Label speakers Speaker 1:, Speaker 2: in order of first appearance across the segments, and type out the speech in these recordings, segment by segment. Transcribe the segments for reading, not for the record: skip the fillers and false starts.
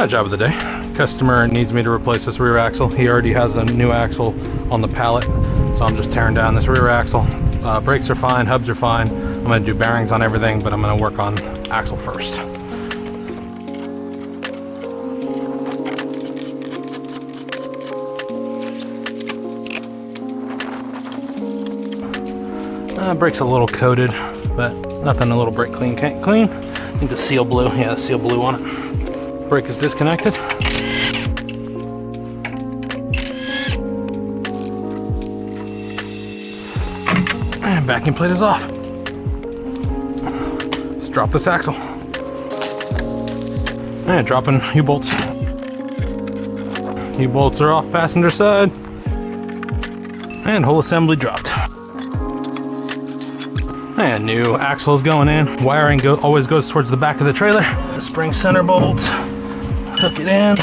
Speaker 1: Job of the day. Customer needs me to replace this rear axle. He already has a new axle on the pallet, so I'm just tearing down this rear axle. Brakes are fine, hubs are fine. I'm going to do bearings on everything, but I'm going to work on axle first. Brake's a little coated, but nothing a little brake clean can't clean. I think the seal blew. Yeah, the seal blew on it. Brake is disconnected. And backing plate is off. Let's drop this axle. And dropping U-bolts. U-bolts are off passenger side. And whole assembly dropped. And new axle is going in. Wiring always goes towards the back of the trailer. The spring center bolt. Hook it in.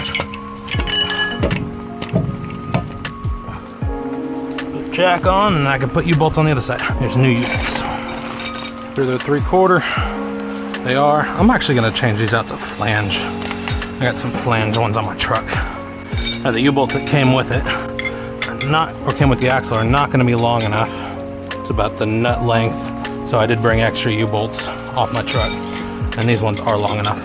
Speaker 1: Put jack on, and I can put U-bolts on the other side. There's new U-bolts. They're 3/4. They are. I'm actually going to change these out to flange. I got some flange ones on my truck. Now the U-bolts that came with it came with the axle are not going to be long enough. It's about the nut length. So I did bring extra U-bolts off my truck, and these ones are long enough.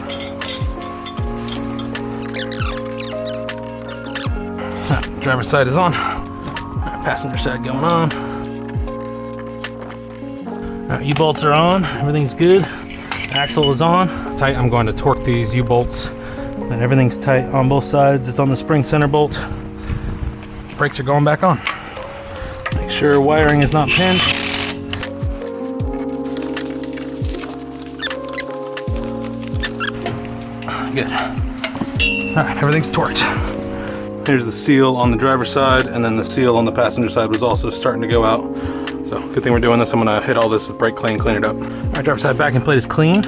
Speaker 1: Driver's side is on. Passenger side going on. U-bolts are on. Everything's good. Axle is on. It's tight. I'm going to torque these U-bolts. And everything's tight on both sides. It's on the spring center bolt. Brakes are going back on. Make sure wiring is not pinned. Good. Alright, everything's torqued. Here's the seal on the driver's side, and then the seal on the passenger side was also starting to go out. So, good thing we're doing this. I'm going to hit all this with brake clean, clean it up. Alright, driver's side backing plate is clean.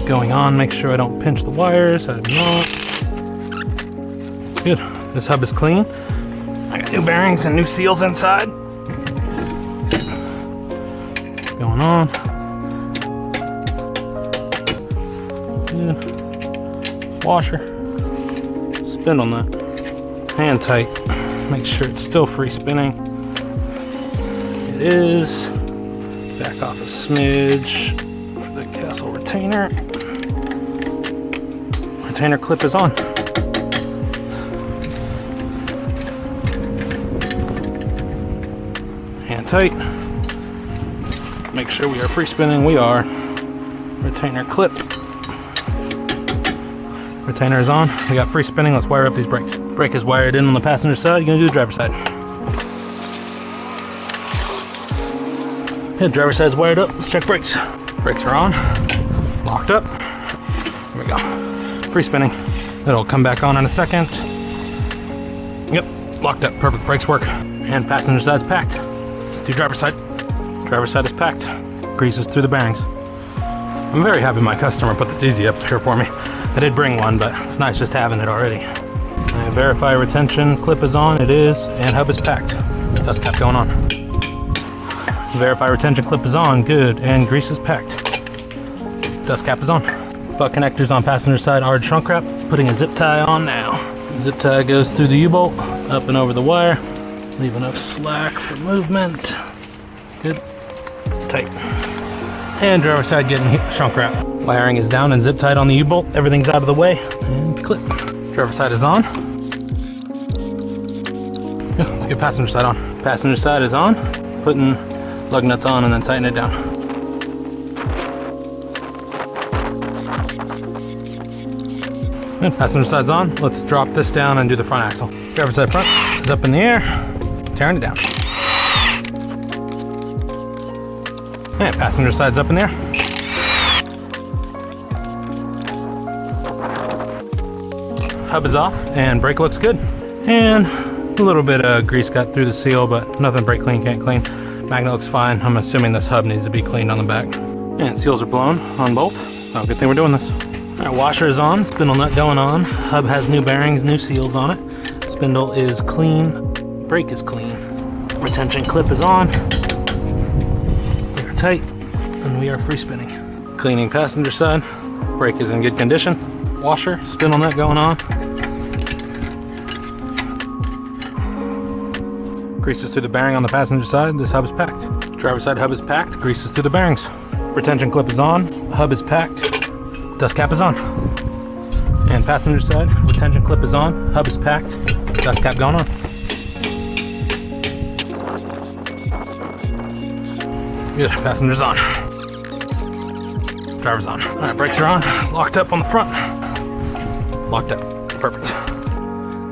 Speaker 1: Going on, make sure I don't pinch the wires. I do not. Good. This hub is clean. I got new bearings and new seals inside. What's going on? Good. Washer, spin on that, hand tight, make sure it's still free spinning. It is. Back off a smidge for the castle retainer. Retainer clip is on. Hand tight, make sure we are free spinning. We are. Retainer clip. Retainer is on. We got free spinning. Let's wire up these brakes. Brake is wired in on the passenger side. You're gonna do the driver's side. Yeah, driver's side is wired up. Let's check brakes. Brakes are on. Locked up. Here we go. Free spinning. It'll come back on in a second. Yep, locked up. Perfect. Brakes work. And passenger side's packed. Let's do driver's side. Driver's side is packed. Greases through the bearings. I'm very happy my customer put this easy up here for me. I did bring one, but it's nice just having it already. And verify retention clip is on. It is, and hub is packed. Dust cap going on. Verify retention clip is on. Good, and grease is packed. Dust cap is on. Butt connectors on passenger side. Allred shrunk wrap. Putting a zip tie on now. Zip tie goes through the U-bolt, up and over the wire. Leave enough slack for movement. Good. Tight. And driver's side getting shrunk wrap. Wiring is down and zip tied on the U-bolt. Everything's out of the way. And clip. Driver's side is on. Yeah, let's get passenger side on. Passenger side is on. Putting lug nuts on and then tighten it down. And passenger side's on. Let's drop this down and do the front axle. Driver's side front is up in the air. Tearing it down. And passenger side's up in there. Hub is off and brake looks good. And a little bit of grease got through the seal, but nothing brake clean can't clean. Magnet looks fine. I'm assuming this hub needs to be cleaned on the back. And seals are blown on both. Oh, good thing we're doing this. All right, washer is on, spindle nut going on. Hub has new bearings, new seals on it. Spindle is clean, brake is clean. Retention clip is on. We are tight, and we are free spinning. Cleaning passenger side. Brake is in good condition. washer, spindle nut going on. Greases through the bearing on the passenger side. This hub is packed. Driver's side hub is packed. Greases through the bearings. Retention clip is on. Hub is packed. Dust cap is on. And passenger side retention clip is on. Hub is packed. Dust cap going on. Good. Passengers on. Driver's on. All right, brakes are on. Locked up on the front. Locked up. Perfect. All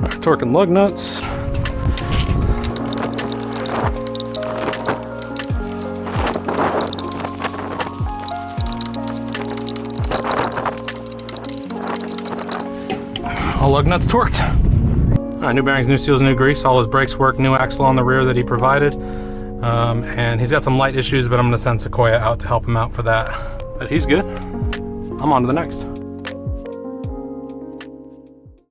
Speaker 1: right, torque and lug nuts. All lug nuts torqued. New bearings, new seals, new grease. All his brakes work. New axle on the rear that he provided. And he's got some light issues, but I'm going to send Sequoia out to help him out for that. But he's good. I'm on to the next.